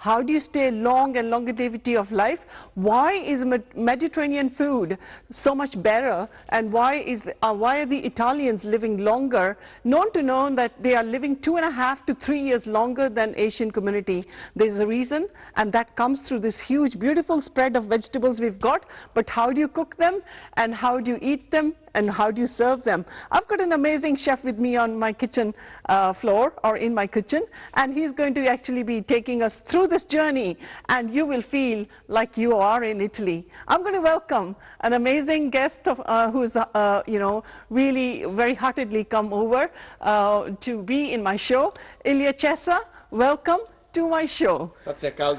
How do you stay long and longevity of life? Why is Mediterranean food so much better, and why are the Italians living longer? Known to know that they are living 2.5 to 3 years longer than Asian community. There's a reason, and that comes through this huge, beautiful spread of vegetables we've got. But how do you cook them, and how do you eat them, and how do you serve them? I've got an amazing chef with me on my kitchen floor, or in my kitchen, and he's going to actually be taking us through this journey, and you will feel like you are in Italy. I'm going to welcome an amazing guest who's really very heartedly come over to be in my show. Ilya Chesa, welcome to my show. Sat Sri Akal,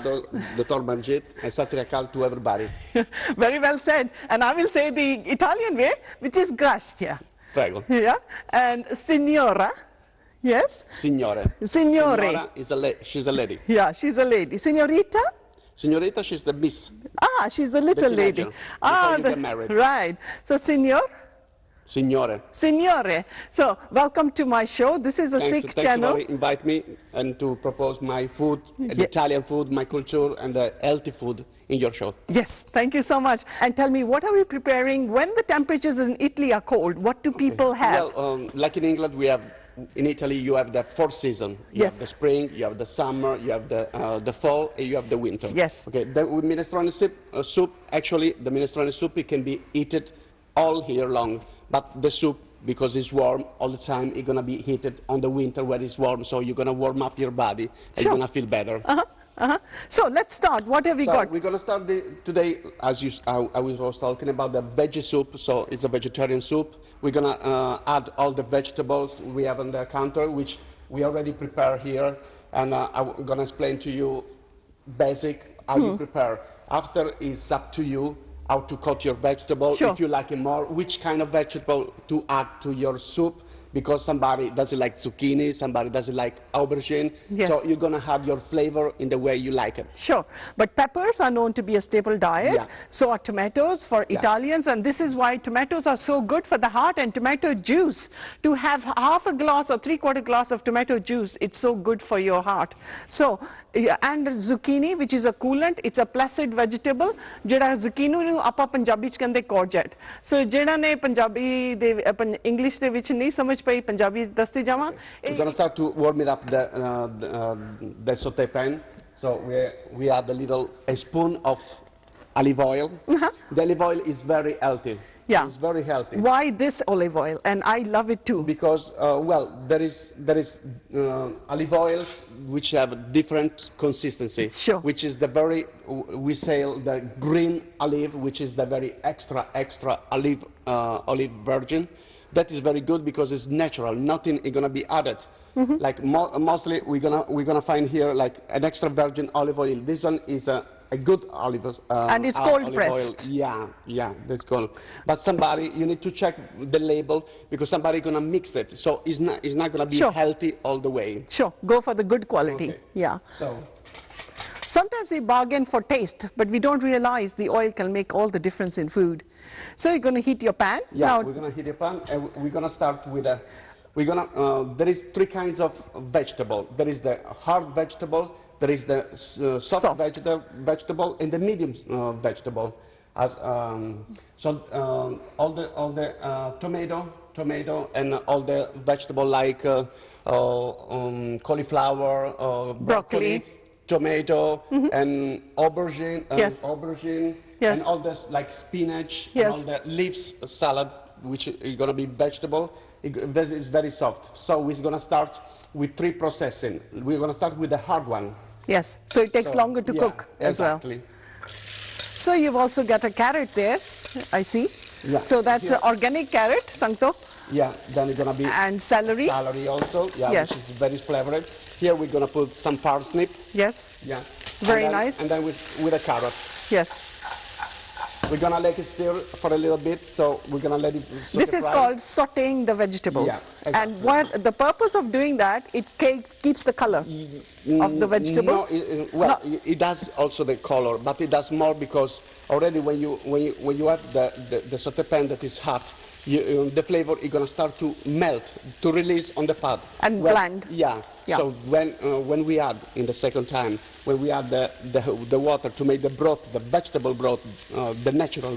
Dr. Manjit, and Sat Sri Akal to everybody. Very well said. And I will say the Italian way, which is grazie. Prego. Yeah. And signora. Yes? Signore. Signore. Signora is she's a lady. Yeah, she's a lady. Signorita? Signorita, she's the miss. Ah, she's the little lady. Ah, you get married. Right. So, signor? Signore. Signore. So, welcome to my show. This is a Sikh channel. Thanks for invite me and to propose my food, Italian food, my culture, and the healthy food in your show. Yes, thank you so much. And tell me, what are we preparing when the temperatures in Italy are cold? What do people have? Well, like in England, in Italy, you have the 4 seasons. You have the spring, you have the summer, you have the fall, and you have the winter. Yes. Okay. The minestrone soup, actually, the minestrone soup, it can be eaten all year long. But the soup, because it's warm all the time, it's going to be heated on the winter where it's warm. So you're going to warm up your body, and you're going to feel better. So let's start. What have we got? We're going to start today, as I was talking about, the veggie soup. So it's a vegetarian soup. We're going to add all the vegetables we have on the counter, which we already prepare here. And I'm going to explain to you basic how you prepare. After, it's up to you how to cut your vegetable, if you like it more, which kind of vegetable to add to your soup, because somebody doesn't like zucchini, somebody doesn't like aubergine. Yes. So you're going to have your flavor in the way you like it. Sure. But peppers are known to be a staple diet. Yeah. So are tomatoes for Italians. And this is why tomatoes are so good for the heart. And tomato juice, to have half a glass or 3/4 glass of tomato juice, it's so good for your heart. So, and zucchini, which is a coolant, it's a placid vegetable. Jeda zucchini nu apa Punjabi ch kande courgette. So jeda ne Punjabi de English de vich nahi samajh pai, Punjabi daste jama. We're going to start to warm it up the saute pan. So we add a spoon of olive oil. The olive oil is very healthy. Yeah. It's very healthy. Why this olive oil? And I love it too. Because, there is olive oils which have different consistency. Sure. Which is we sell the green olive, which is the very extra olive virgin. That is very good because it's natural. Nothing is going to be added. Like mostly we're gonna find here like an extra virgin olive oil. This one is a good olive and it's cold pressed. Yeah, that's cold. But you need to check the label, because somebody's gonna mix it, so it's not gonna be healthy all the way. Sure, go for the good quality. Okay. Yeah. So sometimes we bargain for taste, but we don't realize the oil can make all the difference in food. So you're gonna heat your pan. Yeah, now, we're gonna heat your pan, and we're gonna start with there is 3 kinds of vegetable. There is the hard vegetable, there is the soft. Vegetable, and the medium vegetable. All the tomato, and all the vegetable like cauliflower, broccoli, tomato, and aubergine, and all this like spinach, and all the leaves salad, which is going to be vegetable. This is very soft. So we're going to start with 3 processing. We're going to start with the hard one. Yes, so it takes longer to cook as well. So you've also got a carrot there, I see. Yeah. So that's an organic carrot, Sankto. Yeah, then it's going to be... And celery. Celery also, which is very flavored. Here we're going to put some parsnip. Yes. Yeah. Very nice. And then with a carrot. Yes. We're going to let it stir for a little bit, so we're going to let it This is called sautéing the vegetables. Yeah, exactly. And what the purpose of doing that, it keeps the color of the vegetables? No, it does also the color, but it does more because already when you have the sauté pan that is hot, the flavor is going to start to melt, to release on the pot. And blend. Yeah. Yeah. So when we add in the second time, when we add the water to make the broth, the vegetable broth, the natural,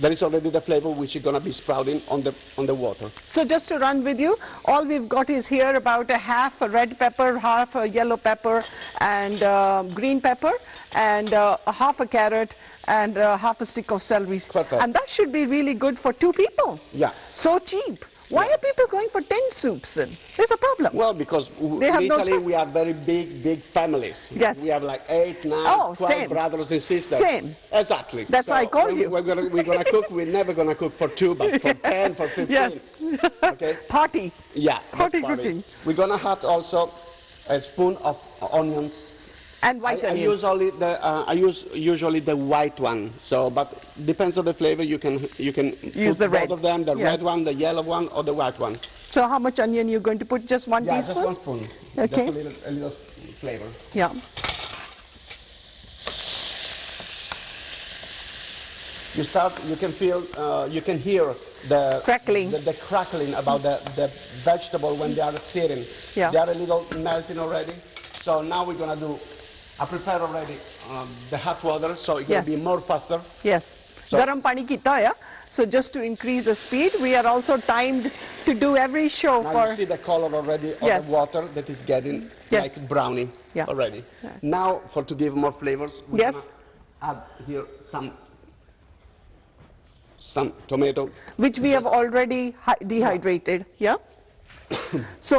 there is already the flavor which is going to be sprouting on the water. So just to run with you, all we've got is here about a half a red pepper, half a yellow pepper, and green pepper, and a half a carrot, and half a stick of celery. Perfect. And that should be really good for 2 people. Yeah. So cheap. Why are people going for 10 soups then? There's a problem. Well, because They have in no Italy time. we are very big families. Yes. We have like 8, 9, Oh, 12 same. brothers and sisters. Same. Exactly. That's why I called when you. We're gonna cook. We're never gonna cook for 2, but for 10, for 15. Yes. Okay. Party. Yeah. Party that's cooking. We're gonna add also a spoon of onions. And white I onions. use usually the white one. So, but depends on the flavor. You can use the both red. of them, the Yes. red one, the yellow one, or the white one. So how much onion you're going to put? Just 1 Yeah, teaspoon? just 1 spoon. Okay. Just a little flavor. Yeah. You can feel, you can hear the Crackling. the crackling about the vegetable when they are stirring. Yeah. They are a little melting already. So now we're gonna do. I prepare already the hot water, so it's Yes. gonna be more faster. Yes. Garam pani kita, yeah? So just to increase the speed, we are also timed to do every show Now for... you see the color already of Yes. the water that is getting Yes. like brownie Yeah. already. Yeah. Now to give more flavors, we're Yes. gonna add here some tomato. which we have already dehydrated, yeah? So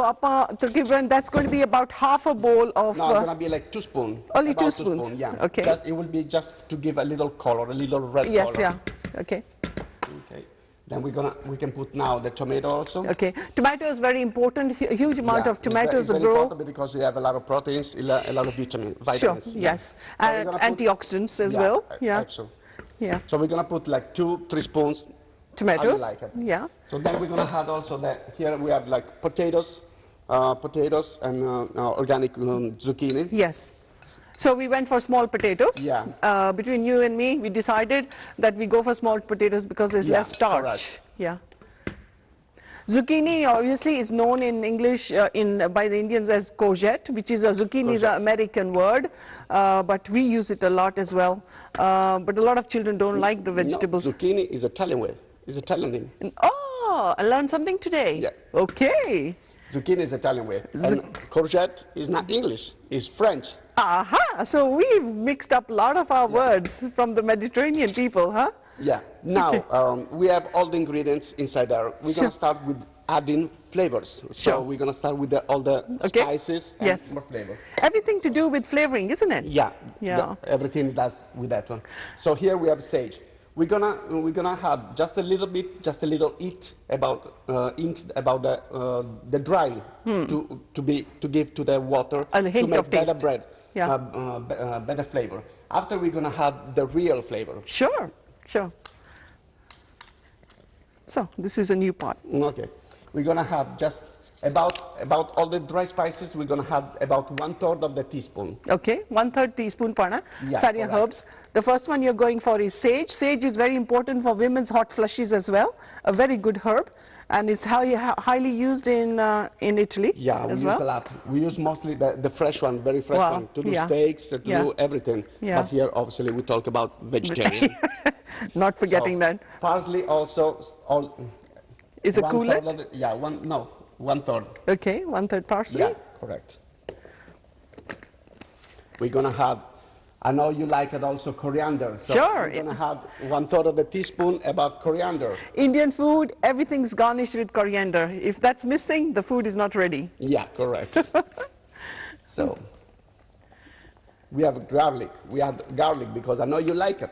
that's going to be about half a bowl of... No, it's gonna be like 2 spoons. Only About 2 spoons? Yeah. Okay. It will be just to give a little color, a little red Yes, color. yeah, okay. Okay. Then we can put now the tomato also. Okay, tomato is very important, a huge amount Yeah, of tomatoes it's very grow. important because we have a lot of proteins, a lot of Sure, vitamins. Yeah. yes, So we're and gonna put- antioxidants as well, yeah, Actually. yeah. So we're gonna put like 2-3 spoons. Tomatoes, How you like it. yeah. So then we're gonna add also here we have like potatoes and organic zucchini. Yes. So we went for small potatoes. Yeah. Between you and me, we decided that we go for small potatoes because there's Yeah, less starch. correct. Yeah. Zucchini obviously is known in English by the Indians as courgette, which is zucchini is an American word, but we use it a lot as well. But a lot of children don't like the vegetables. No, zucchini is Italian way. It's Italian name. Oh, I learned something today. Yeah. Okay. Zucchini is Italian way. And courgette is not English. It's French. Aha! So we've mixed up a lot of our words from the Mediterranean people, huh? Yeah. Now we have all the ingredients inside there. We're Sure. gonna start with adding flavors. So Sure. we're gonna start with all the Okay. spices and Yes. more flavor. Everything to do with flavoring, isn't it? Yeah. Yeah. Everything does with that one. So here we have sage. We're gonna add just a little bit, just a little hint about the dry to give to the water A hint to make of better taste. bread, Yeah. better flavor. After we're gonna add the real flavor. Sure, sure. So this is a new part. Okay, we're gonna add just about all the dry spices. We're gonna add about 1/3 of the teaspoon. Okay, 1/3 teaspoon pana, Yeah, Saria correct. herbs. The first one you're going for is sage. Sage is very important for women's hot flushes as well. A very good herb, and it's highly used in Italy Yeah, we as use well. a lot. We use mostly the fresh one, very fresh Wow, one, to do yeah. steaks, to Yeah. do everything. Yeah. But here, obviously, we talk about vegetarian. Not forgetting So, that. Parsley also, Is a 1/3 coolant? of the- yeah, 1/3. Okay, 1/3 parsley. Yeah, correct. We're gonna add, I know you like it also, coriander. So Sure. We're gonna add 1/3 of the teaspoon about coriander. Indian food, everything's garnished with coriander. If that's missing, the food is not ready. Yeah, correct. So, we have garlic. We add garlic because I know you like it.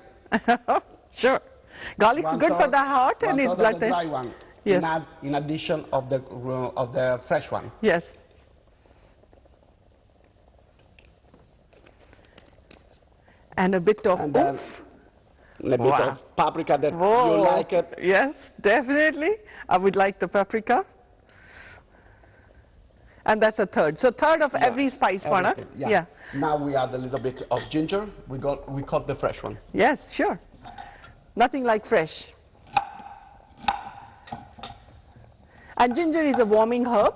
Sure. Garlic's good for the heart and it's 1/3 of blood the thin. dry one. Yes. In addition of the fresh one. Yes. And a bit of And then oomph. a bit Wow. of paprika that Whoa. you like it. Yes, definitely. I would like the paprika. And that's a third. So third of every spice, Pana. Everything, yeah. Now we add a little bit of ginger. We cut the fresh one. Yes, sure. Nothing like fresh. And ginger is a warming herb,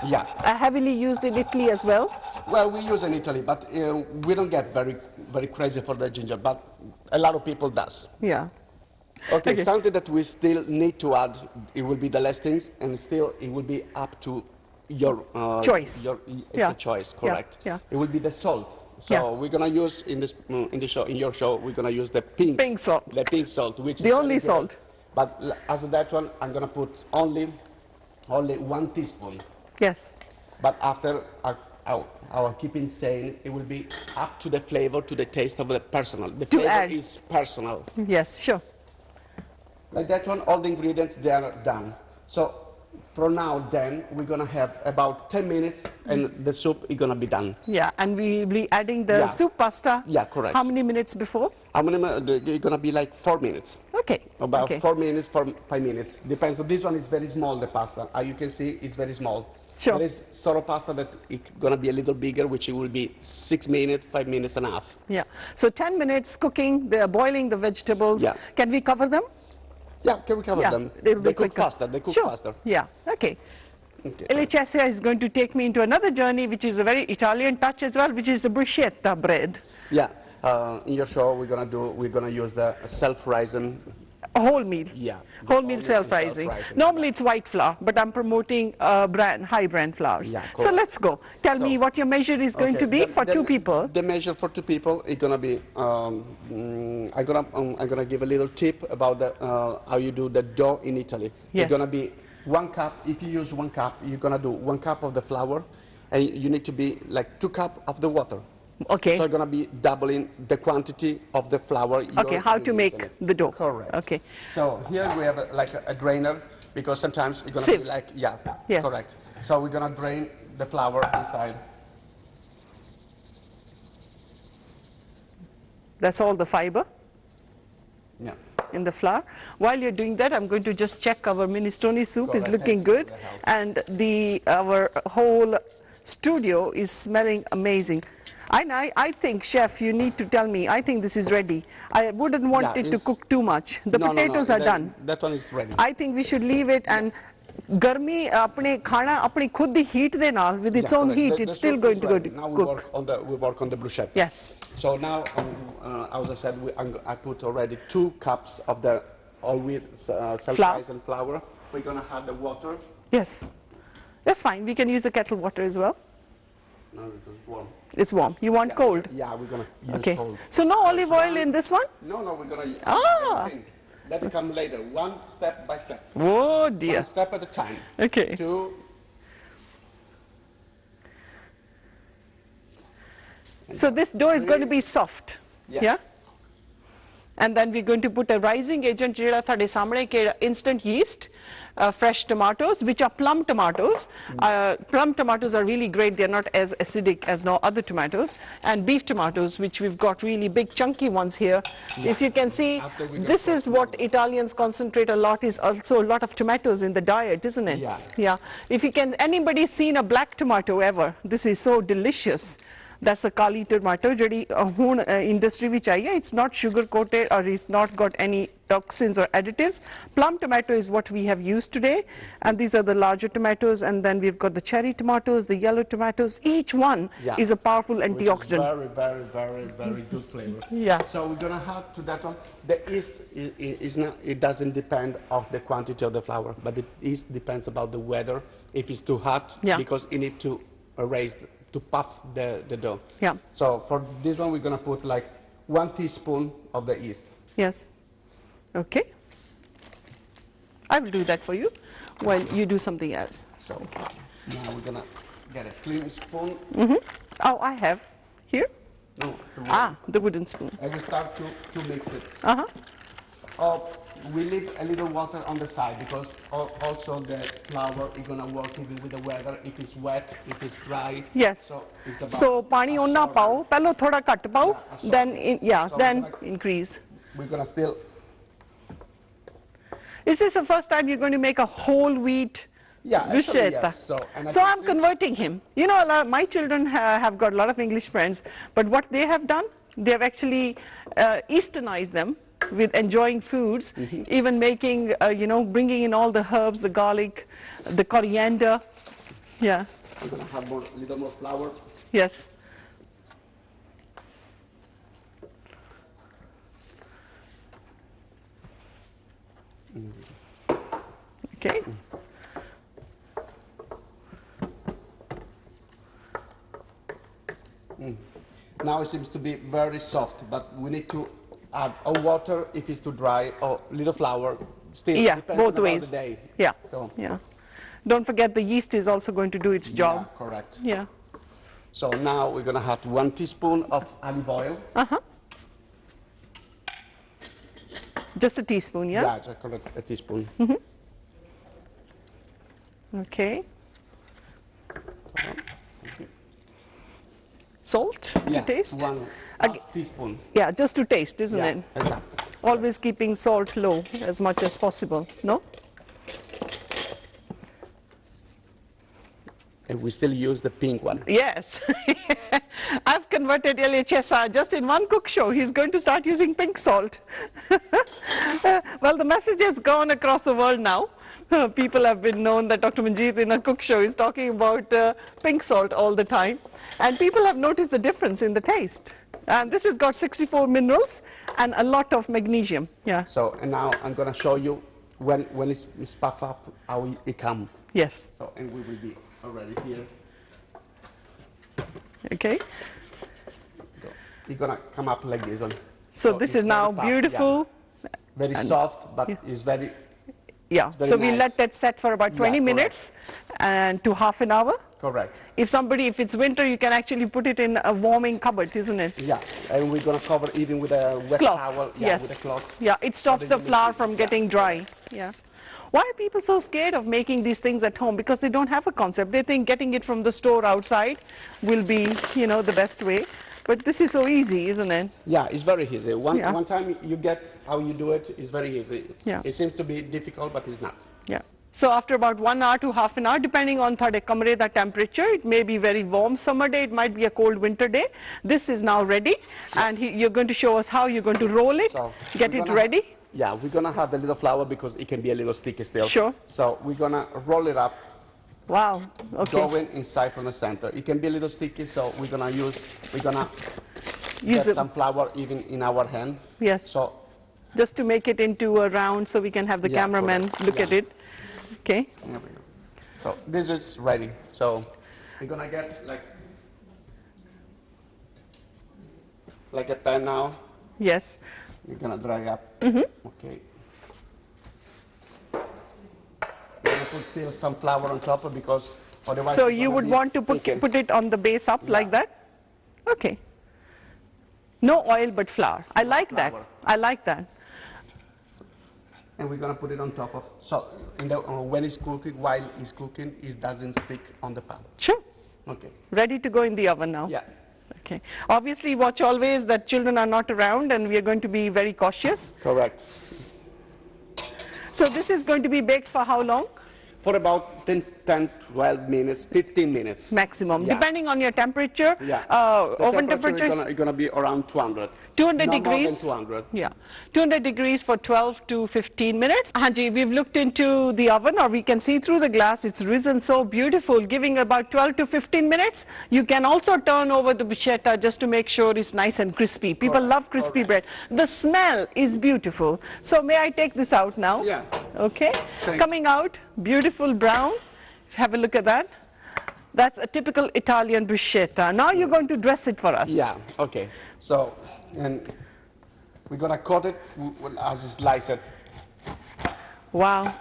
Yeah. heavily used in Italy as well. Well, we use in Italy, but we don't get very crazy for the ginger, but a lot of people does. Yeah. Okay, Okay. something that we still need to add, it will be the last things, and still it will be up to your Choice. It's Yeah. a choice, Yeah, correct? yeah. It will be the salt. So Yeah. we're gonna use in the show, in your show, we're gonna use the pink salt. the pink salt, which The is only very good. salt. But as of that one, I'm gonna put only 1 teaspoon. Yes. But after our keeping saying, it will be up to the flavor, to the taste of the personal. The To flavor add. is personal. Yes, sure. Like that one, all the ingredients, they are done. So from now then, we're gonna have about 10 minutes and the soup is gonna be done. Yeah, and we'll be adding the Yeah. soup pasta. Yeah, correct. How many minutes before? It's gonna be like 4 minutes. Okay. About Okay. 4 minutes, 5 minutes. Depends. So this one is very small, the pasta. As you can see, it's very small. Sure. There is sort of pasta that it's gonna be a little bigger, which it will be 6 minutes, 5 minutes and a half. Yeah. So 10 minutes cooking, they're boiling the vegetables. Yeah. Can we cover them? Yeah, can we cover Yeah, them? they'll be They cook quicker. faster. They cook Sure. faster. Yeah. Okay. Okay. LHSA is going to take me into another journey, which is a very Italian touch as well, which is the bruschetta bread. Yeah. In your show, we're gonna use the self-rising. A whole meal. Yeah. Whole meal self-rising. self-rising. Normally it's white flour, but I'm promoting high brand flours. Yeah, So correct. let's go. Tell me what your measure is going to be for 2 people. The measure for 2 people is gonna be. I'm gonna give a little tip about how you do the dough in Italy. Yes. It's gonna be 1 cup. If you use 1 cup, you're gonna do 1 cup of the flour, and you need to be like 2 cups of the water. Okay. So you're gonna be doubling the quantity of the flour. Okay, how to make the dough. Correct. Okay. So here we have a drainer, because sometimes it's gonna Sieve. be like, yeah, Yes. correct. So we're gonna drain the flour inside. That's all the fiber Yeah. in the flour. While you're doing that, I'm going to just check our minestrone soup Go is ahead. looking good, That helps. and our whole studio is smelling amazing. I think, chef, you need to tell me. I think this is ready. I wouldn't want Yeah, it to it's- cook too much. The No, potatoes are done. That one is ready. I think we should leave it, and garmi apne khana apni khud di heat de naal, with its Yeah, own correct. heat, The it's still soup going is to go ready. to Now cook. we work on the bruschetta. Yes. So now, as I said, I put already 2 cups of the all wheat self-rising flour. We're gonna add the water. Yes. That's fine. We can use the kettle water as well. No, it's warm. It's warm. You want Yeah, cold? Yeah, we're gonna use Okay. cold. So no olive oil in this one? No, we're gonna use Ah. everything. That will come later, one step by step. Oh dear. One step at a time. Okay. 2. So this dough is going to be soft. Yeah. And then we're going to put a rising agent, jehda thade samne ke instant yeast, fresh tomatoes, which are plum tomatoes. Plum tomatoes are really great. They're not as acidic as no other tomatoes. And beef tomatoes, which we've got really big chunky ones here. Yeah. If you can see, After we get this is what Italians concentrate a lot, is also a lot of tomatoes in the diet, isn't it? Yeah. Yeah. If you can, anybody seen a black tomato ever? This is so delicious. That's a kali tomato, jehdi hun industry vich aayi hai. It's not sugar coated, or it's not got any toxins or additives. Plum tomato is what we have used today, and these are the larger tomatoes, and then we've got the cherry tomatoes, the yellow tomatoes. Each one Yeah. is a powerful Which is antioxidant. very good flavor. Yeah. So we're gonna add to that one. The yeast is not. It doesn't depend of the quantity of the flour, but the yeast depends about the weather. If it's too hot, Yeah. because it need to raise to puff the dough. Yeah. So for this one, we're gonna put like 1 teaspoon of the yeast. Yes. Okay. I will do that for you while you do something else. So now we're gonna get a clean spoon. Oh, I have here. No, The wooden spoon. and we start to mix it. Uh-huh. We leave a little water on the side, because also the flour is gonna work even with the weather. If it's wet, if it's dry. Yes. So it's about So pani onna absorbing. pao, pehlo thoda cut pao, Yeah, then absorbing. So then we're gonna- increase. We're gonna still. Is this the first time you're going to make a whole wheat Yeah, actually, bruschetta? yes. So, and I So can I'm see- converting him. You know, my children have got a lot of English friends, but what they have done, they have actually easternized them, with enjoying foods, even making, you know, bringing in all the herbs, the garlic, the coriander. Yeah. I'm going to have a little more flour. Yes. Okay. Now it seems to be very soft, but we need to add a water if it's too dry, or little flour. Still, Yeah, depends both on ways. the day. Yeah. So, Yeah. Don't forget the yeast is also going to do its job. yeah, correct. Yeah. So now we're going to have 1 teaspoon of olive oil. Uh-huh. Just a teaspoon, yeah? Yeah, just correct, a teaspoon. Okay. Thank you. Salt to taste? 1 teaspoon. Yeah, just to taste, isn't Yeah, it? exactly. Always keeping salt low as much as possible, no? And we still use the pink one. Yes. I've converted LHSR just in one cook show. He's going to start using pink salt. Well, the message has gone across the world now. People have been known that Dr. Manjit in a cook show is talking about pink salt all the time. And people have noticed the difference in the taste. And this has got 64 minerals and a lot of magnesium. Yeah. So, and now I'm going to show you when it's puffed up, how it comes. Yes. So, and we will be already here. Okay. So it's going to come up like this one. So this is now tough, beautiful. yeah. Very soft, but it's very... Yeah, very so we nice. let that set for about 20 Yeah, minutes and to half an hour. Correct. If it's winter, you can actually put it in a warming cupboard, isn't it? Yeah, and we're going to cover even with a wet Cloth. towel. Yeah, Yes. with a cloth. Yeah, it stops the flour from getting dry. correct. Yeah. Why are people so scared of making these things at home? Because they don't have a concept. They think getting it from the store outside will be, you know, the best way. But this is so easy, isn't it? Yeah, it's very easy. Yeah. One time you get how you do it, it's very easy. Yeah. It seems to be difficult, but it's not. Yeah. So after about 1 hour to half an hour, depending on the temperature, it may be very warm summer day, it might be a cold winter day. This is now ready, and you're going to show us how you're going to roll it, So get it ready. Yeah, we're going to have the little flour because it can be a little sticky still. Sure. So we're going to roll it up, Wow. Okay. going inside from the center. It can be a little sticky, so we're going to Use get it. some flour even in our hand. Yes. So Just to make it into a round so we can have the Yeah, cameraman correct. look at Yeah. it. Okay. there we go. So this is ready. So we're going to get like a pan now. Yes. You're going to dry up. Okay. We're going to put still some flour on top because otherwise So it's you gonna would be want to thickened. put it on the base up like that? Okay. No oil but flour. I like that. Flour. I like that. And we're going to put it on top of, so when it's cooking, while it's cooking, it doesn't stick on the pan. Sure. Okay. Ready to go in the oven now? Yeah. Okay. Obviously, watch always that children are not around and we are going to be very cautious. Correct. So this is going to be baked for how long? For about 10, 12 minutes, 15 minutes. Maximum, Yeah. depending on your temperature. Yeah. The Oven temperature temperature is going to be around 200. 200 no degrees. More than 200. Yeah, 200 degrees for 12 to 15 minutes. Hanji, we've looked into the oven, or we can see through the glass. It's risen so beautiful, giving about 12 to 15 minutes. You can also turn over the bruschetta just to make sure it's nice and crispy. People love crispy bread. The smell is beautiful. So may I take this out now? Yeah. Okay. Thanks. Coming out, beautiful brown. Have a look at that. That's a typical Italian bruschetta. Now you're going to dress it for us. Yeah, okay. So, and we're going to cut it as you slice it. Wow.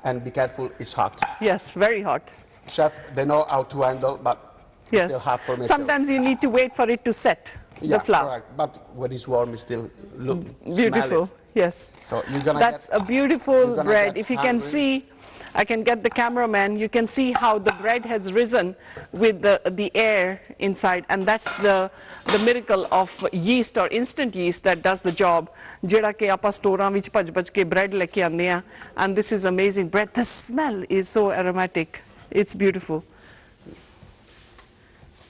And be careful, it's hot. Yes, very hot. Chef, they know how to handle, but Yes. still hot for me. Sometimes you need to wait for it to set, Yeah, the flour. correct. But when it's warm, it still look Beautiful. Smell it. Yes. So you're gonna That's get, a beautiful gonna bread. get If you can hungry. see, I can get the cameraman, you can see how the bread has risen with the air inside, and that's the miracle of yeast or instant yeast that does the job. ਜਿਹੜਾ ਕਿ ਆਪਾਂ ਸਟੋਰਾਂ ਵਿੱਚ ਭੱਜ ਕੇ bread ਲੈ ਕੇ ਆਉਂਦੇ ਆ, and this is amazing bread. The smell is so aromatic. It's beautiful.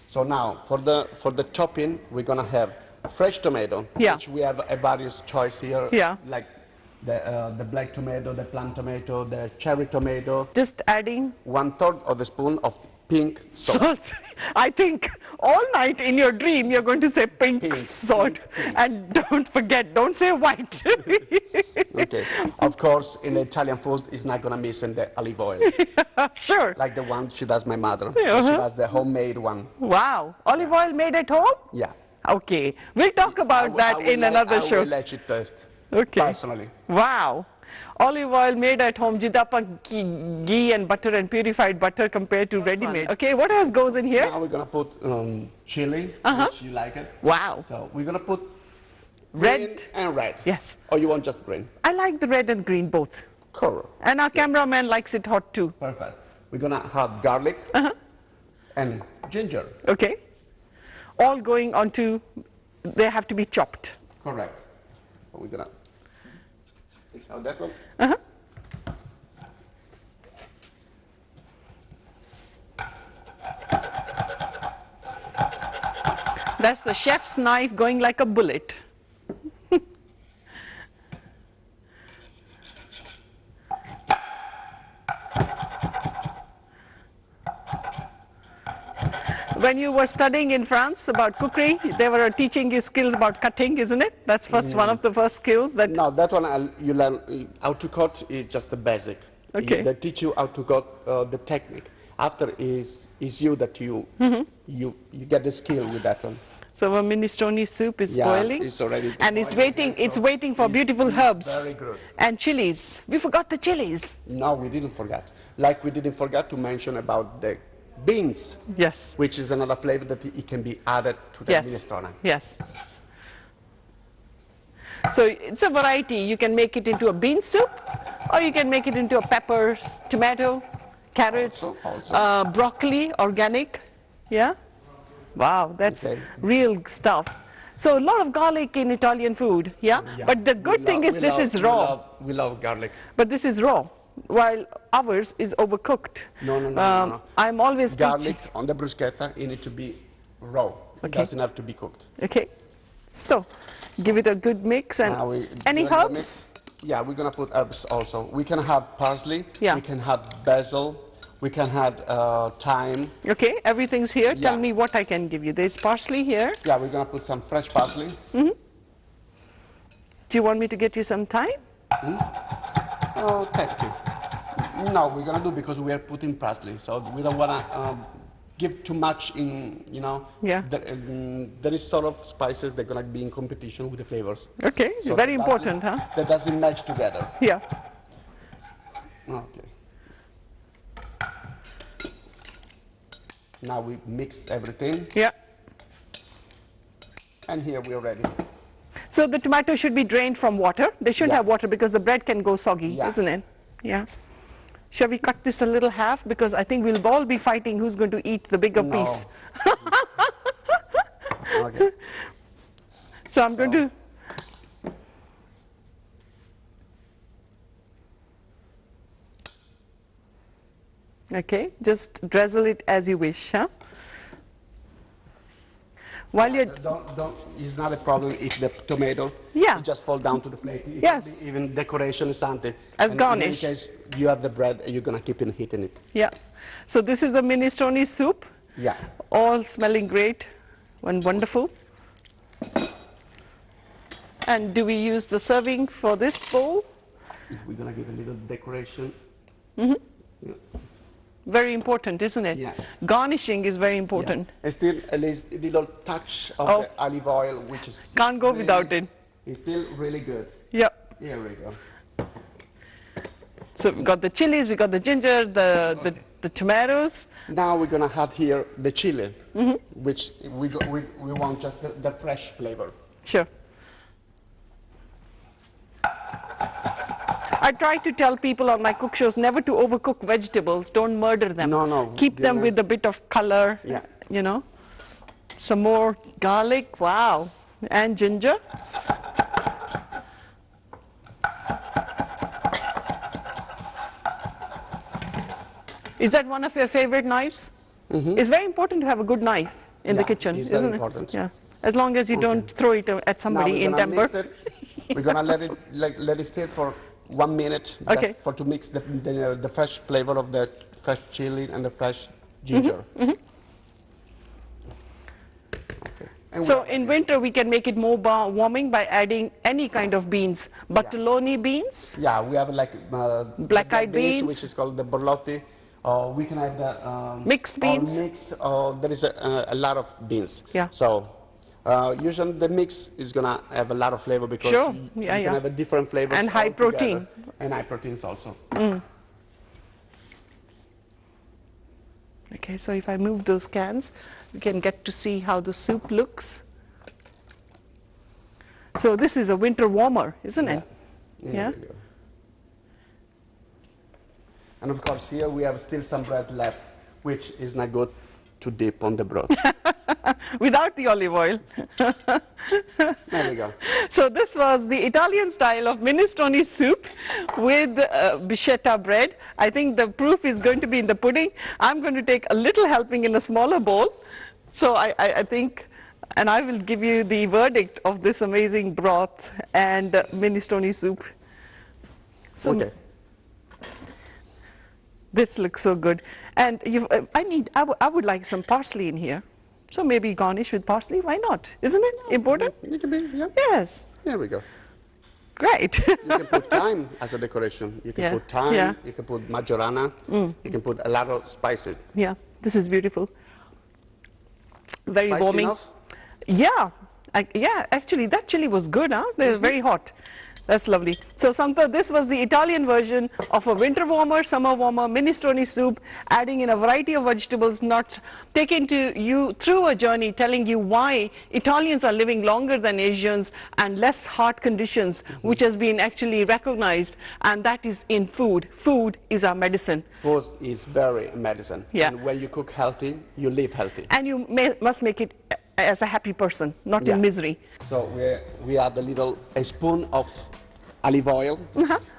So now, for the topping, we're gonna have fresh tomato, Yeah. which we have a various choice here, Yeah. like the black tomato, the plum tomato, the cherry tomato. Just adding 1/3 of the spoon of pink salt. salt. I think all night in your dream you're going to say pink, Pink, salt. pink. And don't forget, don't say white. Okay. Of course, in the Italian food, it's not gonna miss in the olive oil, Sure. like the one she does my mother. Uh-huh. She does the homemade one. Wow. Olive oil made at home? Yeah. Okay. We'll talk about that in another show. I will let you taste. Okay. Personally. Wow. Olive oil made at home, jidapa ghee and butter and purified butter compared to ready-made. Okay, what else goes in here? Now we're gonna put chili, which you like it. Wow. So we're gonna put Red. green and red. Yes. Or you want just green? I like the red and green both. Correct. And our cameraman likes it hot too. Perfect. We're gonna have garlic and ginger. Okay. All going onto, they have to be chopped. Correct. We're gonna take out that one. That's the chef's knife going like a bullet. When you were studying in France about cookery, they were teaching you skills about cutting, isn't it? That's one of the first skills that... No, that one you learn how to cut is just the basic. Okay. They teach you how to cut the technique. After is you that you get the skill with that one. So our minestrone soup is boiling. It's already and it's boiling, waiting. so It's waiting for beautiful herbs very good. and chilies. We forgot the chilies. No, we didn't forget. Like we didn't forget to mention about the beans, Yes. which is another flavor that it can be added to the minestrone. Yes. So it's a variety. You can make it into a bean soup, or you can make it into a peppers, tomato, carrots, Also. broccoli, organic. Yeah. Wow, that's Okay. real stuff. So a lot of garlic in Italian food. Yeah. But the good thing is this is raw. We love garlic. But this is raw, while ours is overcooked. No. I'm always Garlic on the bruschetta, it needs to be raw. It Okay. doesn't have to be cooked. Okay, so give it a good mix. And Now any do the herbs? mix. Yeah, we're gonna put herbs also. We can have parsley. Yeah. We can have basil. We can have thyme. Okay, everything's here. Yeah. Tell me what I can give you. There's parsley here. Yeah, we're gonna put some fresh parsley. Do you want me to get you some thyme? Oh, thank you. No, we're gonna do because we are putting parsley, so we don't wanna give too much in. Yeah. There is sort of spices that are gonna be in competition with the flavors. Okay, So very that important, huh? That doesn't match together. Yeah. Okay. Now we mix everything, Yeah. and here we are ready. So the tomato should be drained from water. They shouldn't Yeah. have water because the bread can go soggy, Yeah. isn't it? Yeah. Shall we cut this a little half? Because I think we'll all be fighting who's going to eat the bigger No. piece. Okay. So I'm going to... Okay, just drizzle it as you wish, huh? While you're... Don't, it's not a problem if the tomato Yeah. it just fall down to the plate. It Yes. can be even decoration is something. As And garnish. In any case, you have the bread, you're gonna keep on heating it. Yeah. So this is the minestrone soup. Yeah. All smelling great and wonderful. And do we use the serving for this bowl? We're gonna give a little decoration. Very important, isn't it? Yeah. Garnishing is very important. And still, at least a little touch of Of- the olive oil, which is Can't go without it. It's still really good. Yeah. Here we go. So we've got the chilies, we've got the ginger, the tomatoes. Now we're gonna add here the chili, which we want just the fresh flavor. Sure. I try to tell people on my cook shows never to overcook vegetables. Don't murder them. No. Keep them with a bit of color. Yeah. You know. Some more garlic. Wow. And ginger. Is that one of your favorite knives? It's very important to have a good knife in the kitchen, it's isn't very it? important. Yeah. as long as you don't throw it at Now somebody we're in gonna temper. mix it. We're gonna let it stay for 1 minute, Okay. just for to mix the fresh flavor of the fresh chili and the fresh ginger. Okay. And So in winter, we can make it more warming by adding any kind of beans. Buttoloni beans, yeah, we have like black-eyed beans, which is called the borlotti. We can have the mixed beans. or mix. There is a lot of beans. Yeah. So usually the mix is gonna have a lot of flavor because Sure. you Yeah, can have a different flavors And high all together. protein. And high proteins also. Okay, so if I move those cans, we can get to see how the soup looks. So this is a winter warmer, isn't it? Yeah. There we go. And of course, here we have still some bread left, which is not good to dip on the broth. Without the olive oil. There we go. So this was the Italian style of minestrone soup with bruschetta bread. I think the proof is going to be in the pudding. I'm going to take a little helping in a smaller bowl. So I think, and I will give you the verdict of this amazing broth and minestrone soup. So Okay. this looks so good. And I would like some parsley in here. So maybe garnish with parsley, why not? Isn't it important? It can be, yeah. Yes. There we go. Great. You can put thyme as a decoration. You can Yeah, put thyme, yeah. you can put majorana, you can put a lot of spices. Yeah, this is beautiful. Very Spicy warming. enough? Yeah, yeah, actually that chili was good, huh? They're very hot. That's lovely. So Santa, this was the Italian version of a winter warmer, summer warmer, minestrone soup, adding in a variety of vegetables, not taking you through a journey, telling you why Italians are living longer than Asians and less heart conditions, which has been actually recognized, and that is in food. Food is our medicine. Food is very medicine. Yeah. And when you cook healthy, you live healthy. And you must make it as a happy person, not Yeah. in misery. So we add a spoon of olive oil.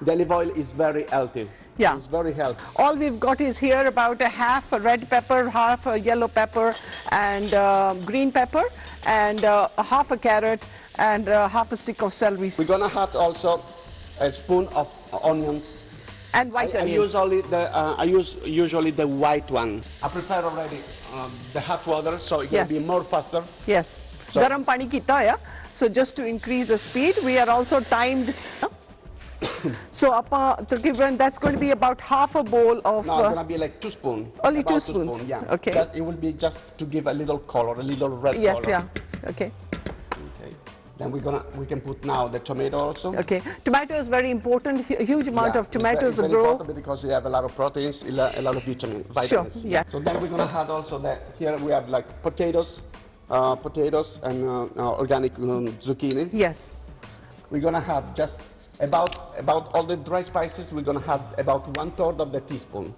The olive oil is very healthy. Yeah. It's very healthy. All we've got is here about a half a red pepper, half a yellow pepper, and green pepper, and half a carrot, and half a stick of celery. We're gonna add also a spoon of onions. And white I onions. use usually the white one. I prepare already the hot water, so it will Yes. be more faster. Yes. So- Garam pani kita, yeah? So just to increase the speed, we are also timed. So Takriban, that's going to be about half a bowl of... No, it's gonna be like 2 spoons. Only About 2 spoons. Yeah. Okay. It will be just to give a little color, a little red Yes, color. yeah. Okay. Okay. Then we can put now the tomato also. Okay. Tomato is very important. A huge amount Yeah, of tomatoes it's very grow. important because you have a lot of proteins, a lot of vitamins. Sure, yeah. So then we're gonna add also here we have like potatoes and organic zucchini. Yes. We're gonna add just about all the dry spices. We're gonna add about 1/3 of the teaspoon.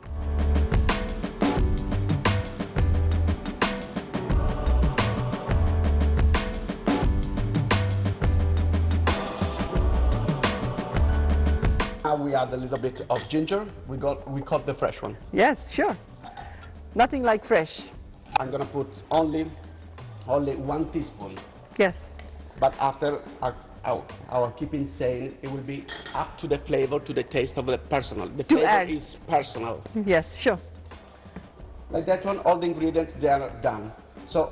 Now we add a little bit of ginger. We cut the fresh one. Yes, sure. Nothing like fresh. I'm gonna put only 1 teaspoon. Yes. But after our keeping sane, it will be up to the flavor, to the taste of the personal. The To flavor add. is personal. Yes, sure. Like that one, all the ingredients, they are done. So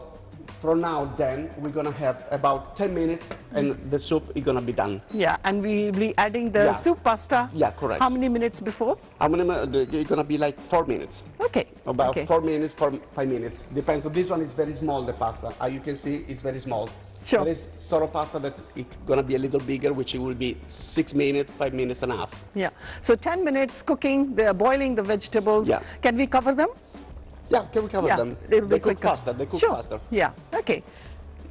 from now then, we're gonna have about 10 minutes and the soup is gonna be done. Yeah, and we will be adding the Yeah. soup pasta. Yeah, correct. How many minutes before? It's gonna be like 4 minutes. Okay. About okay. 4 minutes, 5 minutes. Depends. So this one is very small, the pasta. As you can see, it's very small. Sure. There is sort of pasta that it's gonna be a little bigger, which it will be 6 minutes, 5 minutes and a half. Yeah. So 10 minutes cooking, boiling the vegetables. Yeah. Can we cover them? Yeah, can we cover Yeah, them? it'll be They cook quicker. faster. They cook Sure. faster. Yeah. Okay.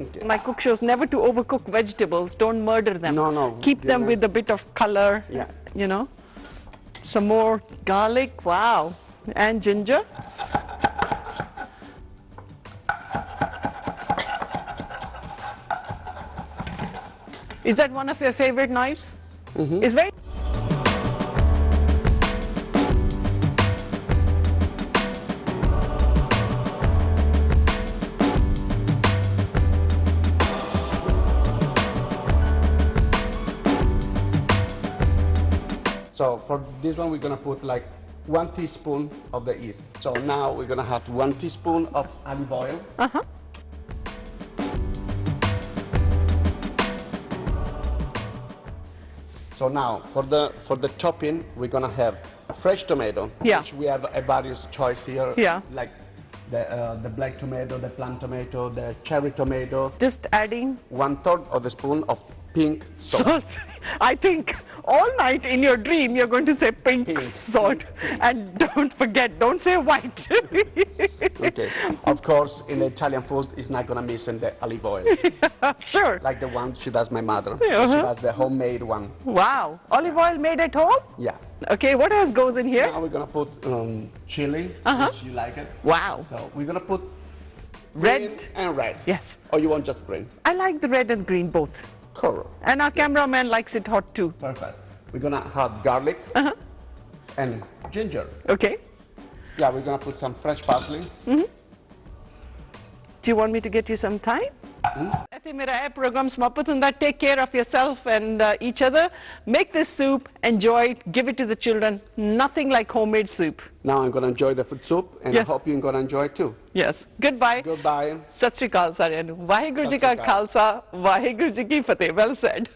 Okay. My cook shows never to overcook vegetables. Don't murder them. No, no. Keep them Yeah. with a bit of color. Yeah. You know. Some more garlic. Wow. And ginger. Is that one of your favorite knives? Mm-hmm. It's very. So for this one, we're gonna put like 1 teaspoon of the yeast. So now we're gonna have 1 teaspoon of olive oil. Uh-huh. So now for the topping, we're gonna have fresh tomato, Yeah. which we have a various choice here, Yeah. like the black tomato, the plum tomato, the cherry tomato. Just adding 1/3 of the spoon of pink salt. salt. I think all night in your dream you're going to say pink, Pink. salt. And don't forget, don't say white. Okay. Of course, in the Italian food, it's not gonna miss in the olive oil, Sure. like the one she does my mother. Uh-huh. She does the homemade one. Wow. Olive oil made at home? Yeah. Okay, what else goes in here? Now we're gonna put chili, which you like it. Wow. So we're gonna put Red. green and red. Yes. Or you want just green? I like the red and green both. Cool. And our cameraman likes it hot too. Perfect. We're gonna have garlic and ginger. Okay. Yeah, we're gonna put some fresh parsley. Do you want me to get you some time? ऐसे मेरा है program समाप्त होता है. Take care of yourself and each other. Make this soup, enjoy it, give it to the children. Nothing like homemade soup. Now I'm gonna enjoy the food soup, and Yes. I hope you're gonna enjoy it too. Yes. Goodbye. Goodbye. ਸਤਿ ਸ਼੍ਰੀ ਅਕਾਲ ਸਾਰਿਆਂ ਨੂੰ. ਵਾਹਿਗੁਰੂ ਜੀ ਸਤਿ ਕਾ ਸ਼੍ਰੀ ਅਕਾਲ। ਖਾਲਸਾ, ਵਾਹਿਗੁਰੂ ਜੀ ਕੀ ਫਤਿਹ. Well said.